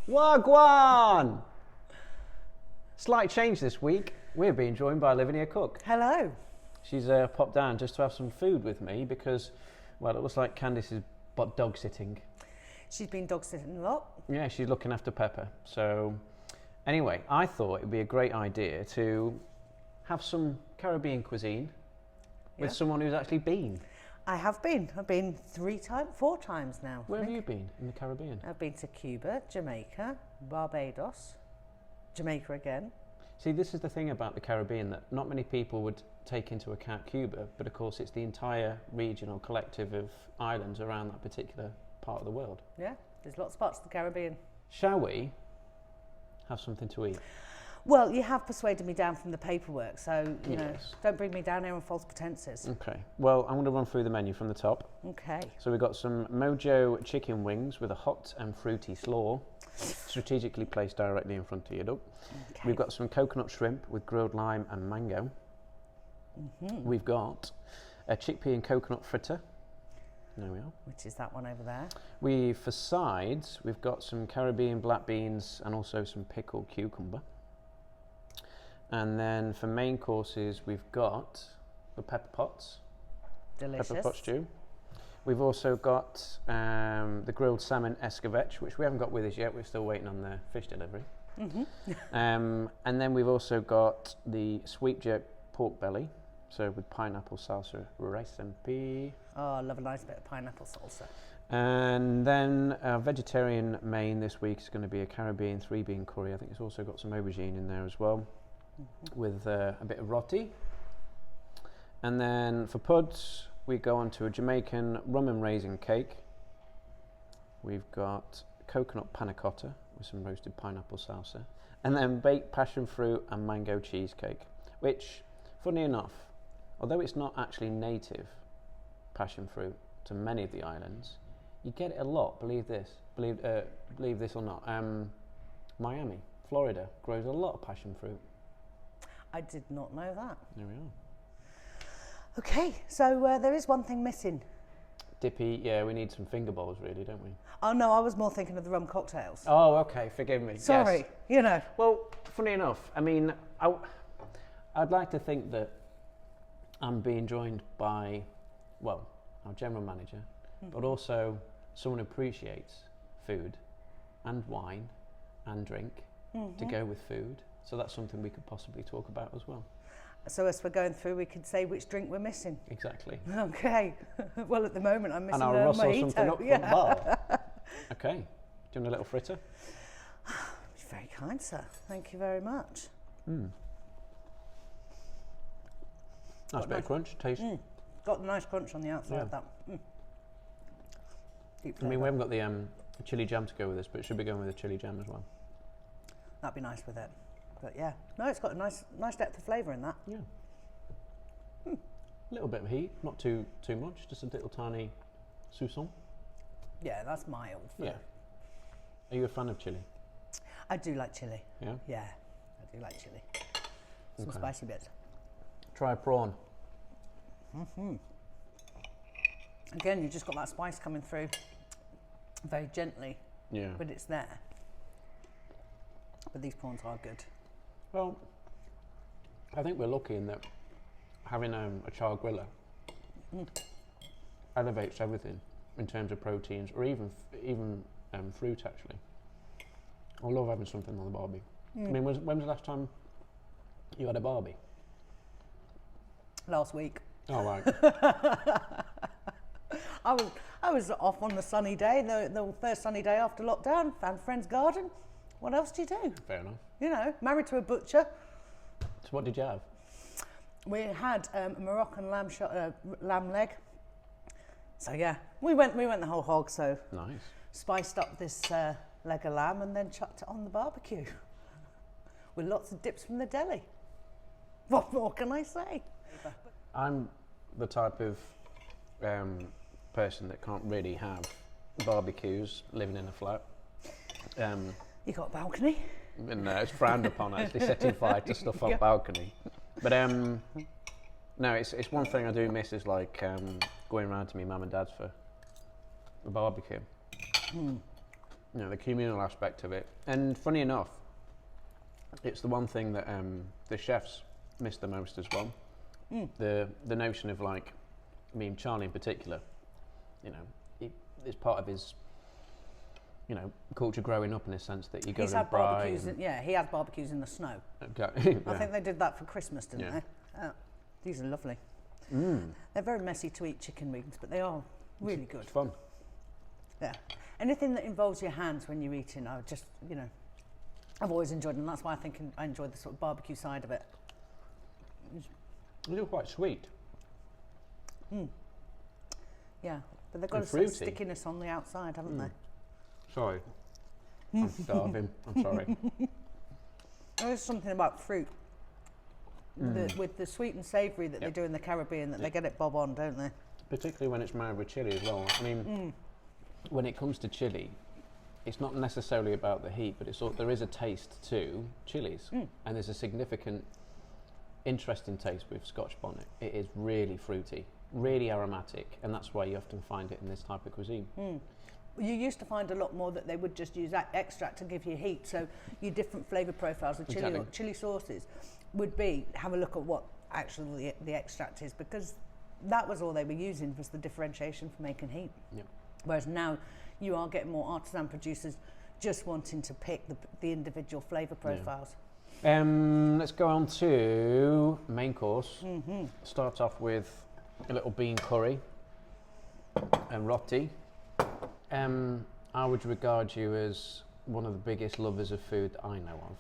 Wagwan! Slight change this week. We're being joined by Lavinia Cook. Hello. She's popped down just to have some food with me because, well, it looks like Candice is dog sitting. She's been dog sitting a lot. Yeah, she's looking after Pepper. So, anyway, I thought it would be a great idea to have some Caribbean cuisine with someone who's actually been. I have been. I've been 4 times now. Where have you been in the Caribbean? I've been to Cuba, Jamaica, Barbados, Jamaica again. See, this is the thing about the Caribbean that not many people would take into account Cuba, but of course it's the entire region or collective of islands around that particular part of the world. Yeah, there's lots of parts of the Caribbean. Shall we have something to eat? Well, you have persuaded me down from the paperwork, so, you know, don't bring me down here on false pretenses. Okay, well, I'm going to run through the menu from the top. Okay. So we've got some Mojo chicken wings with a hot and fruity slaw, strategically placed directly in front of you, duck. Okay. We've got some coconut shrimp with grilled lime and mango. Mm-hmm. We've got a chickpea and coconut fritter. There we are. Which is that one over there. For sides, we've got some Caribbean black beans and also some pickled cucumber. And then for main courses, we've got the pepper pots. Delicious. Pepper pot stew. We've also got the grilled salmon escabeche, which we haven't got with us yet. We're still waiting on the fish delivery. Mm-hmm. And then we've also got the sweet jerk pork belly, so with pineapple salsa, rice and pea. Oh, I love a nice bit of pineapple salsa. And then our vegetarian main this week is going to be a Caribbean 3-bean curry. I think it's also got some aubergine in there as well, with a bit of roti. And then for puds, we go on to a Jamaican rum and raisin cake. We've got coconut panna cotta with some roasted pineapple salsa. And then baked passion fruit and mango cheesecake, which, funny enough, although it's not actually native passion fruit to many of the islands, you get it a lot, believe this or not. Miami, Florida, grows a lot of passion fruit. I did not know that. There we are. Okay, so there is one thing missing. Dippy, yeah, we need some finger bowls really, don't we? Oh no, I was more thinking of the rum cocktails. Oh, okay, forgive me. Sorry, yes. You know. Well, funny enough, I mean, I'd like to think that I'm being joined by, well, our general manager, but also someone who appreciates food and wine and drink to go with food. So that's something we could possibly talk about as well. So as we're going through, we could say which drink we're missing. Exactly. Okay. Well, at the moment, I'm missing and I'll rustle mojito. something up from the bar. Okay. Do you want a little fritter? You're very kind, sir. Thank you very much. Nice bit of crunch, taste. Got a nice crunch on the outside of that. I mean, we haven't got the chili jam to go with this, but it should be going with the chili jam as well. That'd be nice with it. But yeah, no, it's got a nice depth of flavour in that. Yeah. A little bit of heat, not too much, just a little tiny soupçon. Yeah, that's mild. Yeah. Are you a fan of chili? I do like chili. Yeah? Yeah, I do like chili. Some spicy bits. Try a prawn. Again, you just got that spice coming through very gently. Yeah. But it's there. But these prawns are good. Well, I think we're lucky in that having a char griller elevates everything in terms of proteins, or even fruit actually. I love having something on the barbie. I mean, when was the last time you had a barbie? Last week. Oh, right. I was off on the sunny day, the first sunny day after lockdown, found a friend's garden. What else do you do? Fair enough. You know, married to a butcher. So what did you have? We had a Moroccan lamb leg. So yeah, we went the whole hog. So Nice. Spiced up this leg of lamb and then chucked it on the barbecue with lots of dips from the deli. What more can I say? I'm the type of person that can't really have barbecues living in a flat. You got a balcony? And it's frowned upon actually setting fire to stuff on balcony. But no, it's one thing I do miss is like going around to my mum and dad's for the barbecue. the communal aspect of it. And funny enough, it's the one thing that the chefs miss the most as well. The notion of like, I mean, Charlie in particular, it's part of his, culture growing up in a sense that you go to barbecues. He had barbecues in the snow. Okay. I think they did that for Christmas, didn't they? These are lovely. They're very messy to eat, chicken wings, but they are really good. It's fun. Yeah. Anything that involves your hands when you're eating, I've always enjoyed them. That's why I enjoy the sort of barbecue side of it. They're quite sweet. Yeah, but they've got a sort of stickiness on the outside, haven't they? Sorry. I'm starving. I'm sorry. There is something about fruit. With the sweet and savoury that they do in the Caribbean, that they get it bob on, don't they? Particularly when it's married with chilli as well. I mean, when it comes to chilli, it's not necessarily about the heat, but there is a taste to chilies, and there's a significant, interesting taste with Scotch bonnet. It is really fruity, really aromatic, and that's why you often find it in this type of cuisine. You used to find a lot more that they would just use that extract to give you heat, so your different flavour profiles of chili or chili sauces would be, have a look at what actually the extract is, because that was all they were using, was the differentiation for making heat. Yep. Whereas now you are getting more artisan producers just wanting to pick the individual flavour profiles. Let's go on to main course. Start off with a little bean curry and roti. I would regard you as one of the biggest lovers of food that I know of.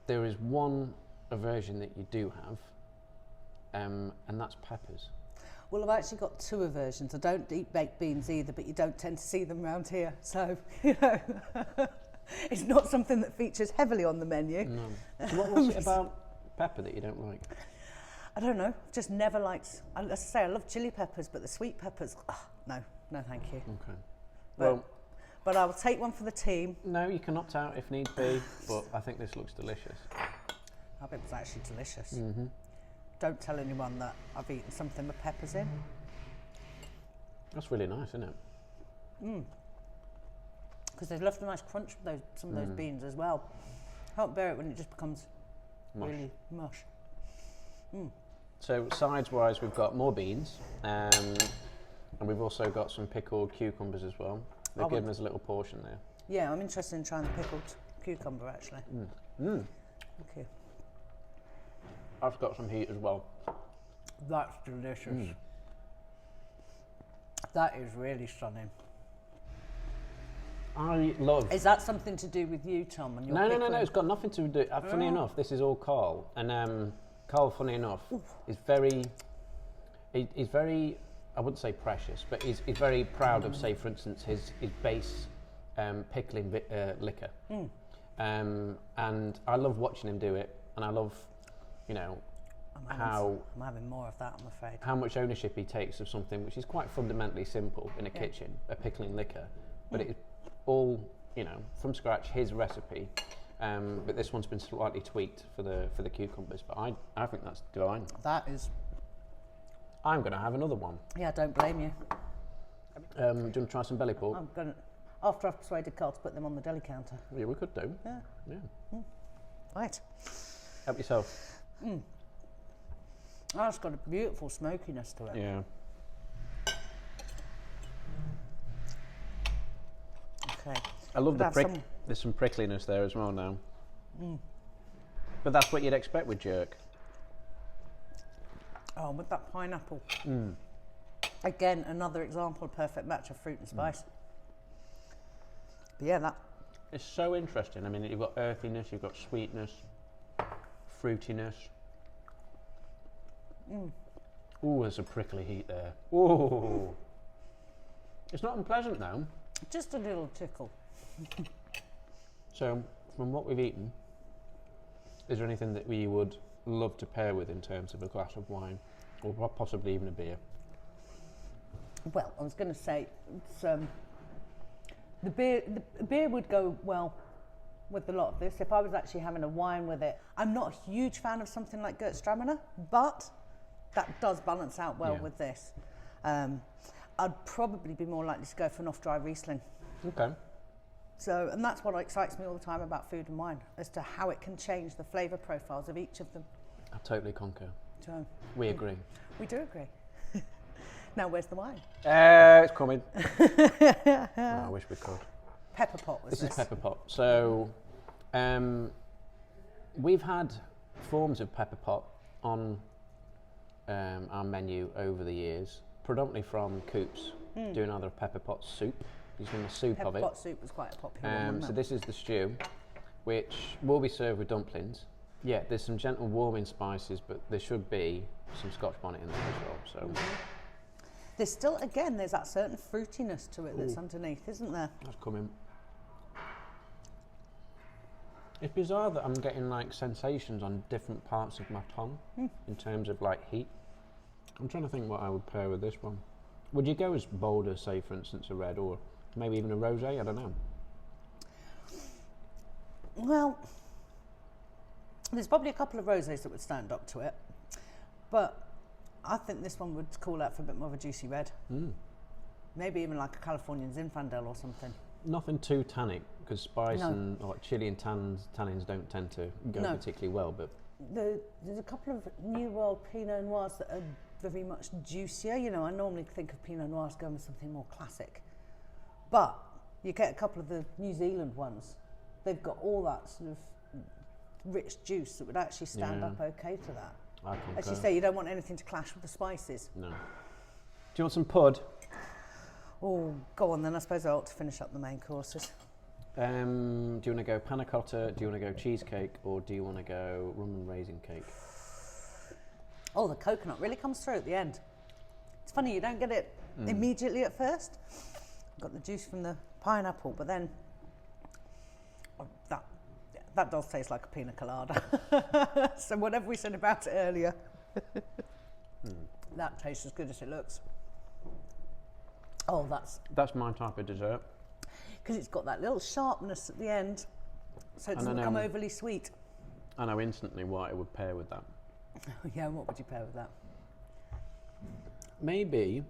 There is one aversion that you do have, and that's peppers. Well, I've actually got two aversions. I don't eat baked beans either, but you don't tend to see them around here. So, it's not something that features heavily on the menu. No. So what was it about pepper that you don't like? I don't know. Just never liked. Let's say I love chili peppers, but the sweet peppers, no, thank you. Okay. But I will take one for the team. No, you can opt out if need be, but I think this looks delicious. I bet it was actually delicious. Don't tell anyone that I've eaten something with peppers in. That's really nice, isn't it? Because they've left a nice crunch with some of those beans as well. Can't bear it when it just becomes really mush. So sides-wise, we've got more beans, and we've also got some pickled cucumbers as well. They've given us a little portion there. Yeah, I'm interested in trying the pickled cucumber, actually. Okay. I've got some heat as well. That's delicious. That is really stunning. I love... Is that something to do with you, Tom? And your No, it's got nothing to do... funny enough, this is all Carl. And Carl, funny enough, is very... He's very... I wouldn't say precious, but he's very proud of, say, for instance, his base pickling liquor. And I love watching him do it, and I love, I'm having more of that, I'm afraid. How much ownership he takes of something which is quite fundamentally simple in a kitchen, a pickling liquor, but it's all, from scratch, his recipe. But this one's been slightly tweaked for the cucumbers, but I think that's divine. That is. I'm going to have another one. Yeah, don't blame you. Do you want to try some belly pork? I'm going to, after I've persuaded Carl to put them on the deli counter. Yeah, we could do. Yeah. Right. Help yourself. Oh, it's got a beautiful smokiness to it. Yeah. Okay. I love there's some prickliness there as well now. But that's what you'd expect with jerk. Oh, with that pineapple. Again, another example of perfect match of fruit and spice. But yeah, that... It's so interesting. I mean, you've got earthiness, you've got sweetness, fruitiness. Ooh, there's a prickly heat there. Ooh. It's not unpleasant though. Just a little tickle. So, from what we've eaten, is there anything that we would love to pair with in terms of a glass of wine, or possibly even a beer? Well, I was going to say, it's, the beer would go well with a lot of this. If I was actually having a wine with it, I'm not a huge fan of something like Gewürztraminer, but that does balance out well with this. I'd probably be more likely to go for an off-dry Riesling. Okay. So, and that's what excites me all the time about food and wine, as to how it can change the flavour profiles of each of them. I totally concur. So We agree. we do agree. Now, where's the wine? It's coming. Oh, I wish we could. Pepper pot was this. This is pepper pot. So, we've had forms of pepper pot on our menu over the years, predominantly from Coops, doing either a pepper pot soup, using the soup Pepper of it. pot soup was quite a popular one, wasn't So it? this is the stew, which will be served with dumplings. Yeah, there's some gentle warming spices, but there should be some Scotch bonnet in there as well. So There's still, again, there's that certain fruitiness to it that's underneath, isn't there? that's coming. It's bizarre that I'm getting like sensations on different parts of my tongue in terms of like heat. I'm trying to think what I would pair with this one. Would you go as bold as, say, for instance, a red or maybe even a rosé? I don't know. Well, there's probably a couple of rosés that would stand up to it, but I think this one would call out for a bit more of a juicy red. Maybe even like a Californian Zinfandel or something. Nothing too tannic, because spice No. and like chili and tannins don't tend to go No. particularly well. But There's a couple of New World Pinot Noirs that are very much juicier. You know, I normally think of Pinot Noirs going with something more classic. But you get a couple of the New Zealand ones. They've got all that sort of rich juice that would actually stand Yeah. up okay to that. I concur. As you say, you don't want anything to clash with the spices. No. Do you want some pud? Oh, go on then. I suppose I ought to finish up the main courses. Do you want to go panna cotta? Do you want to go cheesecake, or do you want to go rum and raisin cake? Oh, the coconut really comes through at the end. It's funny, you don't get it immediately at first. Got the juice from the pineapple, but then that does taste like a pina colada. So whatever we said about it earlier, that tastes as good as it looks. Oh, That's my type of dessert. because it's got that little sharpness at the end, so it And doesn't then, become overly sweet. I know instantly what I would pair with that. Yeah, what would you pair with that? Maybe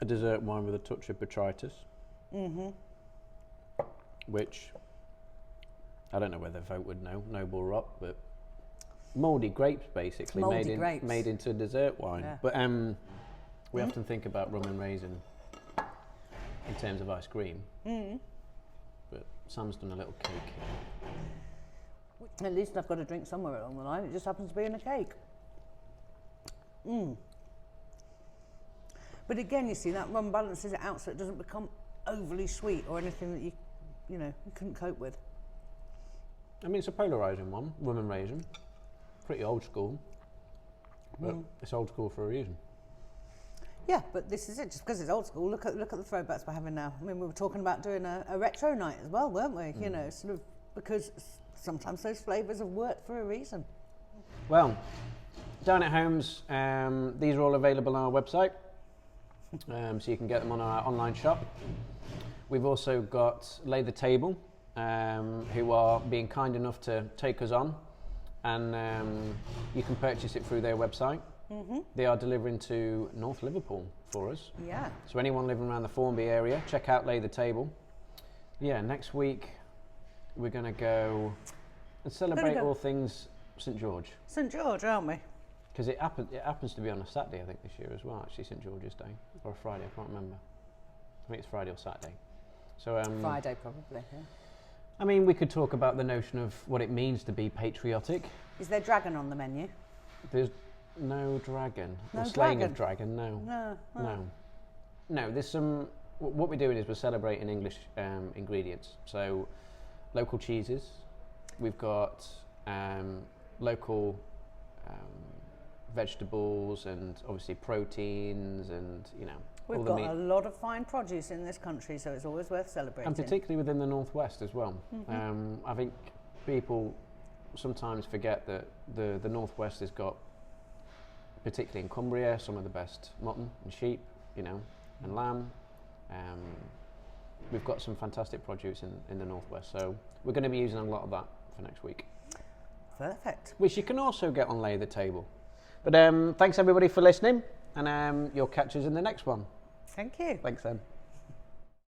a dessert wine with a touch of botrytis. Which I don't know whether Vote would know, Noble Rot, but mouldy grapes basically Mouldy grapes. made into dessert wine. Yeah. But we often think about rum and raisin in terms of ice cream. But Sam's done a little cake. At least I've got a drink somewhere along the line. It just happens to be in a cake. But again, you see, that rum balances it out so it doesn't become overly sweet or anything that you couldn't cope with. I mean, it's a polarising one, rum and raisin. Pretty old school. But it's old school for a reason. Yeah, but this is it. Just because it's old school, look at the throwbacks we're having now. I mean, we were talking about doing a retro night as well, weren't we? You know, sort of because sometimes those flavours have worked for a reason. Well, Dine at Homes, these are all available on our website, so you can get them on our online shop. We've also got Lay the Table, who are being kind enough to take us on, and you can purchase it through their website. They are delivering to North Liverpool for us. Yeah. So anyone living around the Formby area, check out Lay the Table. Yeah, next week we're going to go and celebrate all things St George. St George, aren't we? Because it happens to be on a Saturday, I think, this year as well, actually, St George's Day. Or a Friday, I can't remember. I think it's Friday or Saturday. So Friday, probably. Yeah. I mean, we could talk about the notion of what it means to be patriotic. Is there dragon on the menu? There's no dragon. No or slaying dragon? of dragon, no. No. No, there's some... What we're doing is we're celebrating English ingredients. So, local cheeses. We've got local vegetables and obviously proteins and, you know, We've all the got meat. a lot of fine produce in this country, so it's always worth celebrating. And particularly within the Northwest as well. I think people sometimes forget that the Northwest has got, particularly in Cumbria, some of the best mutton and sheep, you know, and lamb. We've got some fantastic produce in the Northwest, so we're going to be using a lot of that for next week. Perfect. Which you can also get on Lay the Table. But thanks everybody for listening, and you'll catch us in the next one. Thank you. Thanks then.